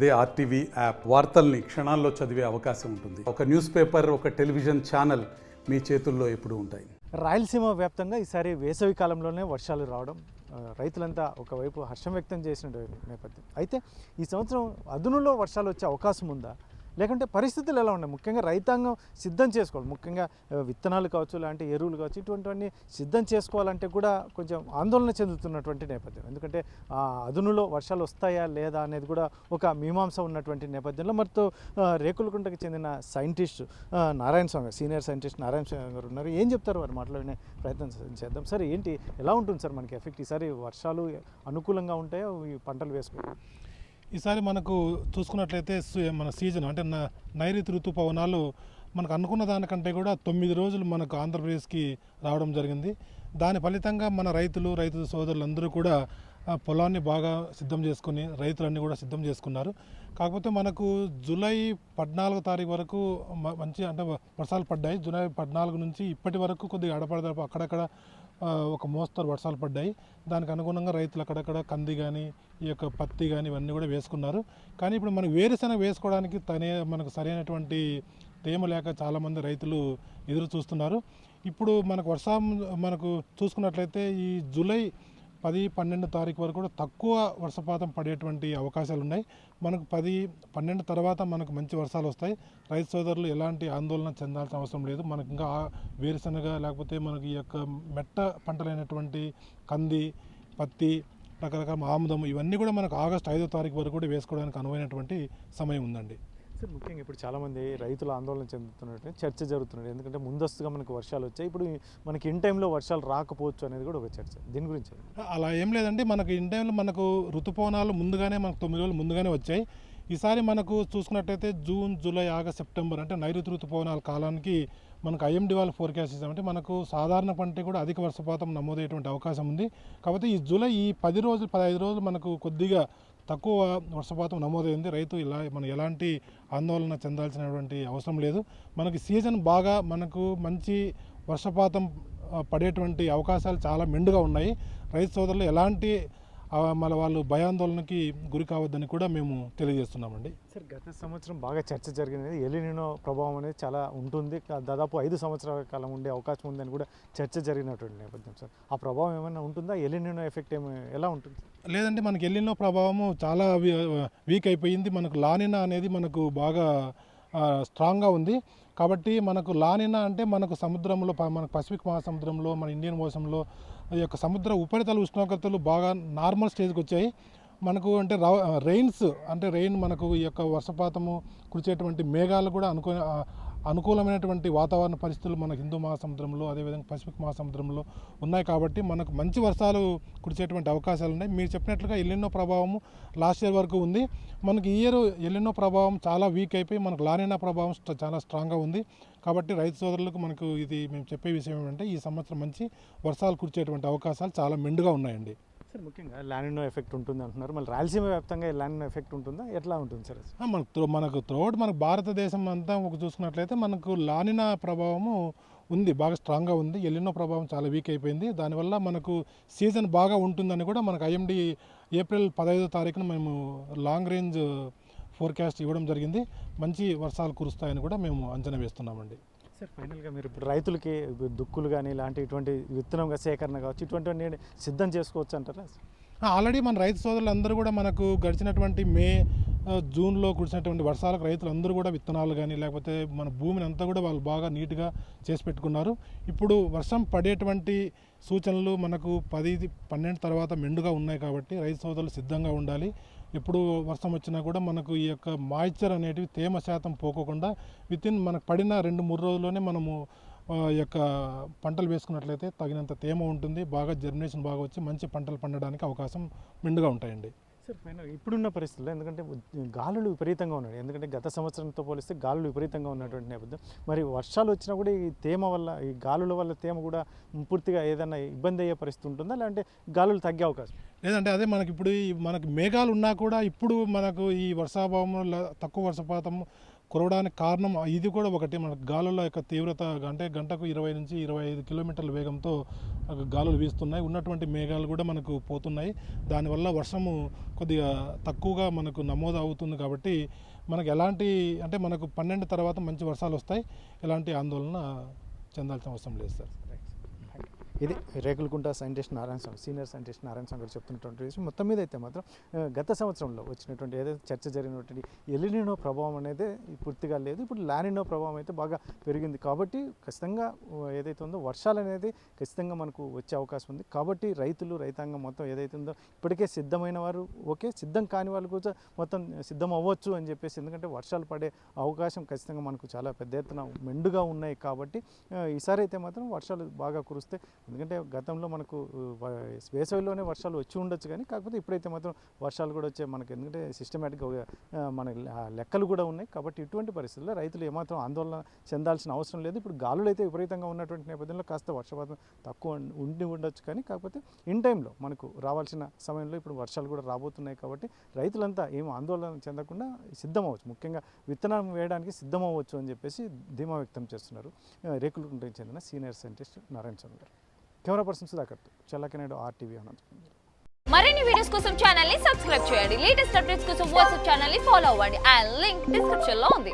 అదే RTV app వార్తల్ని క్షణాల్లో చదివే అవకాశం ఉంటుంది. ఒక న్యూస్ పేపర్, ఒక టెలివిజన్ ఛానల్ మీ చేతుల్లో ఎప్పుడూ ఉంటాయి. రాయలసీమ వ్యాప్తంగా ఈసారి వేసవి కాలంలోనే వర్షాలు రావడం రైతులంతా ఒకవైపు హర్షం వ్యక్తం చేసిన నేపథ్యం. అయితే ఈ సంవత్సరం అదునులో వర్షాలు వచ్చే అవకాశం ఉందా, లేకుంటే పరిస్థితులు ఎలా ఉన్నాయి? ముఖ్యంగా రైతాంగం సిద్ధం చేసుకోవాలి. ముఖ్యంగా విత్తనాలు కావచ్చు, లాంటి ఎరువులు కావచ్చు, ఇటువంటివన్నీ సిద్ధం చేసుకోవాలంటే కూడా కొంచెం ఆందోళన చెందుతున్నటువంటి నేపథ్యం. ఎందుకంటే అదునులో వర్షాలు వస్తాయా లేదా అనేది కూడా ఒక మీమాంస ఉన్నటువంటి నేపథ్యంలో మరితో రేకులకుంటకు చెందిన సైంటిస్ట్ నారాయణ స్వామి, సీనియర్ సైంటిస్ట్ నారాయణ స్వామి గారు ఉన్నారు. ఏం చెప్తారు వారు మాట్లాడిన ప్రయత్నం చేద్దాం. సార్, ఏంటి ఎలా ఉంటుంది సార్ మనకి ఎఫెక్ట్? ఈసారి వర్షాలు అనుకూలంగా ఉంటాయో ఈ పంటలు వేసుకోవాలి? ఈసారి మనకు చూసుకున్నట్లయితే మన సీజన్ అంటే నైరుతి ఋతుపవనాలు మనకు అనుకున్న దానికంటే కూడా 9 రోజులు మనకు ఆంధ్రప్రదేశ్కి రావడం జరిగింది. దాని ఫలితంగా మన రైతు సోదరులందరూ కూడా పొలాన్ని బాగా సిద్ధం చేసుకుని రైతులన్నీ కూడా సిద్ధం చేసుకున్నారు. కాకపోతే మనకు జూలై 14 తారీఖు వరకు మంచి అంటే వర్షాలు పడ్డాయి. జూలై 14 నుంచి ఇప్పటి వరకు కొద్దిగా అడపడదడప అక్కడక్కడ ఒక మోస్తరు వర్షాలు పడ్డాయి. దానికి అనుగుణంగా రైతులు అక్కడక్కడ కంది కానీ, ఈ యొక్క పత్తి కానీ ఇవన్నీ కూడా వేసుకున్నారు. కానీ ఇప్పుడు మనకు వేరుశెనగ వేసుకోవడానికి మనకు సరైనటువంటి తేమ లేక చాలామంది రైతులు ఎదురు చూస్తున్నారు. ఇప్పుడు మనకు చూసుకున్నట్లయితే ఈ జూలై 10-12 తారీఖు వరకు కూడా తక్కువ వర్షపాతం పడేటువంటి అవకాశాలు ఉన్నాయి. మనకు 10-12 తర్వాత మనకు మంచి వర్షాలు వస్తాయి. రైతు సోదరులు ఎలాంటి ఆందోళన చెందాల్సిన అవసరం లేదు. మనకు ఇంకా వేరుశనగ లేకపోతే మనకి ఈ యొక్క మెట్ట పంటలైనటువంటి కంది, పత్తి, రకరకాల ఆముదం ఇవన్నీ కూడా మనకు ఆగస్టు 5వ తారీఖు వరకు కూడా వేసుకోవడానికి అనువైనటువంటి సమయం ఉందండి. సార్, ముఖ్యంగా ఇప్పుడు చాలామంది రైతులు ఆందోళన చెందుతున్నట్టు చర్చ జరుగుతున్నది. ఎందుకంటే ముందస్తుగా మనకు వర్షాలు వచ్చాయి, ఇప్పుడు మనకి ఇన్ టైంలో వర్షాలు రాకపోవచ్చు అనేది కూడా ఒక చర్చ. దీని గురించి అలా ఏం లేదండి. మనకు ఇన్ టైంలో మనకు ఋతుపవనాలు ముందుగానే మనకు 9 రోజులు ముందుగానే వచ్చాయి. ఈసారి మనకు చూసుకున్నట్టయితే జూన్, జూలై, ఆగస్ట్, సెప్టెంబర్ అంటే నైరుతి ఋతుపవనాల కాలానికి మనకు ఐఎండీ వాళ్ళు ఫోర్కాస్ట్ చేసామంటే మనకు సాధారణ పంట కూడా అధిక వర్షపాతం నమోదయ్యేటువంటి అవకాశం ఉంది. కాబట్టి ఈ జూలై ఈ 10 రోజులు 15 రోజులు మనకు కొద్దిగా తక్కువ వర్షపాతం నమోదైంది. రైతు మనం ఎలాంటి ఆందోళన చెందాల్సినటువంటి అవసరం లేదు. మనకి సీజన్ బాగా మనకు మంచి వర్షపాతం పడేటువంటి అవకాశాలు చాలా మెండుగా ఉన్నాయి. రైతు సోదరులు ఎలాంటి వాళ్ళు భయాందోళనకి గురి కావద్దని కూడా మేము తెలియజేస్తున్నామండి. సార్, గత సంవత్సరం బాగా చర్చ జరిగినది ఎలినినో ప్రభావం అనేది చాలా ఉంటుంది, దాదాపు 5 సంవత్సరాల కాలం ఉండే అవకాశం ఉందని కూడా చర్చ జరిగినటువంటి నేపథ్యం. సార్, ఆ ప్రభావం ఏమైనా ఉంటుందా? ఎలినినో ఎఫెక్ట్ ఎలా ఉంటుంది? లేదంటే మనకి ఎలినో ప్రభావము చాలా వీక్ అయిపోయింది. మనకు లానినా అనేది మనకు బాగా స్ట్రాంగ్గా ఉంది. కాబట్టి మనకు లానినా అంటే మనకు సముద్రంలో మనకు పసిఫిక్ మహాసముద్రంలో మన ఇండియన్ ఓషన్లో ఈ యొక్క సముద్ర ఉపరితల ఉష్ణోగ్రతలు బాగా నార్మల్ స్టేజ్కి వచ్చాయి. మనకు అంటే రెయిన్ మనకు ఈ యొక్క వర్షపాతము కురిచేటువంటి మేఘాలు కూడా అనుకూలమైనటువంటి వాతావరణ పరిస్థితులు మన హిందూ మహాసముద్రంలో అదేవిధంగా పసిఫిక్ మహాసముద్రంలో ఉన్నాయి. కాబట్టి మనకు మంచి వర్షాలు కురిచేటువంటి అవకాశాలు ఉన్నాయి. మీరు చెప్పినట్లుగా ఎలినో ప్రభావము లాస్ట్ ఇయర్ వరకు ఉంది. మనకి ఈ ఇయర్ ఎలినో ప్రభావం చాలా వీక్ అయిపోయి మనకు లానినా ప్రభావం చాలా స్ట్రాంగ్గా ఉంది. కాబట్టి రైతు సోదరులకు మనకు మేము చెప్పే విషయం ఏమంటే ఈ సంవత్సరం మంచి వర్షాలు కురిచేటువంటి అవకాశాలు చాలా మెండుగా ఉన్నాయండి. సార్, ముఖ్యంగా లానినో ఎఫెక్ట్ ఉంటుంది అంటున్నారు. మళ్ళీ రాయలసీమ వ్యాప్తంగా లానినో ఎఫెక్ట్ ఉంటుందా, ఎట్లా ఉంటుంది సార్? మనకు మన భారతదేశం అంతా చూసుకున్నట్లయితే మనకు లానినా ప్రభావము ఉంది, బాగా స్ట్రాంగ్గా ఉంది. ఎలినో ప్రభావం చాలా వీక్ అయిపోయింది. దానివల్ల మనకు సీజన్ బాగా ఉంటుందని కూడా మనకు ఐఎండీ ఏప్రిల్ 15వ తారీఖున మేము లాంగ్ రేంజ్ ఫోర్కాస్ట్ ఇవ్వడం జరిగింది. మంచి వర్షాలు కురుస్తాయని కూడా మేము అంచనా వేస్తున్నామండి. సార్, ఫైనల్గా మీరు ఇప్పుడు రైతులకి దుక్కులు కానీ ఇటువంటి విత్తనం సేకరణ కావచ్చు, ఇటువంటివన్నీ సిద్ధం చేసుకోవచ్చు అంటారా? ఆల్రెడీ మన రైతు సోదరులందరూ కూడా మనకు గడిచినటువంటి జూన్లో కురిసినటువంటి వర్షాలకు రైతులందరూ కూడా విత్తనాలు కానీ లేకపోతే మన భూమిని అంతా కూడా వాళ్ళు బాగా నీట్గా చేసి పెట్టుకున్నారు. ఇప్పుడు వర్షం పడేటువంటి సూచనలు మనకు 10-12 తర్వాత మెండుగా ఉన్నాయి. కాబట్టి రైతు సోదరులు సిద్ధంగా ఉండాలి. ఎప్పుడు వర్షం వచ్చినా కూడా మనకు ఈ యొక్క మాయిశ్చర్ అనేటివి తేమ శాతం పోకోకుండా మనకు పడిన 2-3 రోజుల్లోనే మనము ఈ యొక్క పంటలు వేసుకున్నట్లయితే తగినంత తేమ ఉంటుంది, బాగా జర్మినేషన్ బాగా వచ్చి మంచి పంటలు పండడానికి అవకాశం మెండుగా ఉంటాయండి. సార్, ఫైనల్ ఇప్పుడున్న పరిస్థితుల్లో ఎందుకంటే గాలులు విపరీతంగా ఉన్నాయి, ఎందుకంటే గత సంవత్సరంతో పోలిస్తే గాలులు విపరీతంగా ఉన్నటువంటి నేపథ్యం, మరి వర్షాలు వచ్చినా కూడా ఈ తేమ వల్ల, ఈ గాలుల వల్ల తేమ కూడా పూర్తిగా ఏదైనా ఇబ్బంది అయ్యే పరిస్థితి ఉంటుందా, లేదంటే గాలులు తగ్గే అవకాశం? లేదంటే అదే మనకి మేఘాలు ఉన్నా కూడా ఇప్పుడు మనకు ఈ వర్షాభావం తక్కువ వర్షపాతం కురవడానికి కారణం ఇది కూడా ఒకటి. మనకు గాలుల యొక్క తీవ్రత అంటే గంటకు 20 నుంచి 25 కిలోమీటర్ల వేగంతో గాలులు వీస్తున్నాయి. ఉన్నటువంటి మేఘాలు కూడా మనకు పోతున్నాయి. దానివల్ల వర్షము కొద్దిగా తక్కువగా మనకు నమోదు అవుతుంది. కాబట్టి మనకు ఎలాంటి అంటే మనకు 12 తర్వాత మంచి వర్షాలు వస్తాయి. ఎలాంటి ఆందోళన చెందాల్సిన అవసరం లేదు సార్. ఇది రేకులకుంట సైంటిస్ట్ నారాయణ స్వామి, సీనియర్ సైంటిస్ట్ నారాయణ స్వామి గారు చెప్తున్నటువంటి విషయం. మొత్తం మీద అయితే మాత్రం గత సంవత్సరంలో వచ్చినటువంటి ఏదైతే చర్చ జరిగినటువంటి ఎలినినో ప్రభావం అనేది పూర్తిగా లేదు. ఇప్పుడు లానినో ప్రభావం అయితే బాగా పెరిగింది. కాబట్టి ఖచ్చితంగా ఏదైతే ఉందో వర్షాలు అనేది ఖచ్చితంగా మనకు వచ్చే అవకాశం ఉంది. కాబట్టి రైతాంగం మొత్తం ఏదైతే ఉందో ఇప్పటికే సిద్ధమైన వారు ఓకే, సిద్ధం కాని వాళ్ళు కూడా మొత్తం సిద్ధం అవ్వచ్చు అని చెప్పేసి, ఎందుకంటే వర్షాలు పడే అవకాశం ఖచ్చితంగా మనకు చాలా పెద్ద ఎత్తున మెండుగా ఉన్నాయి. కాబట్టి ఈసారి అయితే మాత్రం వర్షాలు బాగా కురిస్తే, ఎందుకంటే గతంలో మనకు వేసవిలోనే వర్షాలు వచ్చి ఉండొచ్చు, కానీ కాకపోతే ఇప్పుడైతే మాత్రం వర్షాలు కూడా వచ్చే మనకి, ఎందుకంటే సిస్టమేటిక్గా మన లెక్కలు కూడా ఉన్నాయి. కాబట్టి ఇటువంటి పరిస్థితుల్లో రైతులు ఏమాత్రం ఆందోళన చెందాల్సిన అవసరం లేదు. ఇప్పుడు గాలులు అయితే విపరీతంగా ఉన్నటువంటి నేపథ్యంలో కాస్త వర్షపాతం తక్కువ ఉండొచ్చు, కానీ కాకపోతే ఇన్ టైంలో మనకు రావాల్సిన సమయంలో ఇప్పుడు వర్షాలు కూడా రాబోతున్నాయి. కాబట్టి రైతులంతా ఏం ఆందోళన చెందకుండా సిద్ధమవచ్చు, ముఖ్యంగా విత్తనం వేయడానికి సిద్ధమవచ్చు అని చెప్పేసి ధీమా వ్యక్తం చేస్తున్నారు రేకులకుంటకు చెందిన senior scientist Narayana Swamy garu. Camera person సుధాకర్తో చల్లకనాయుడు, RTV అనంతపురం. మరిన్ని వీడియోస్ కోసం ఛానల్ ని సబ్స్క్రైబ్ చేయండి. లేటెస్ట్ అప్డేట్స్ కోసం వాట్సాప్ ఛానల్ ని ఫాలో అవ్వండి. ఆ లింక్ డిస్క్రిప్షన్ లో ఉంది.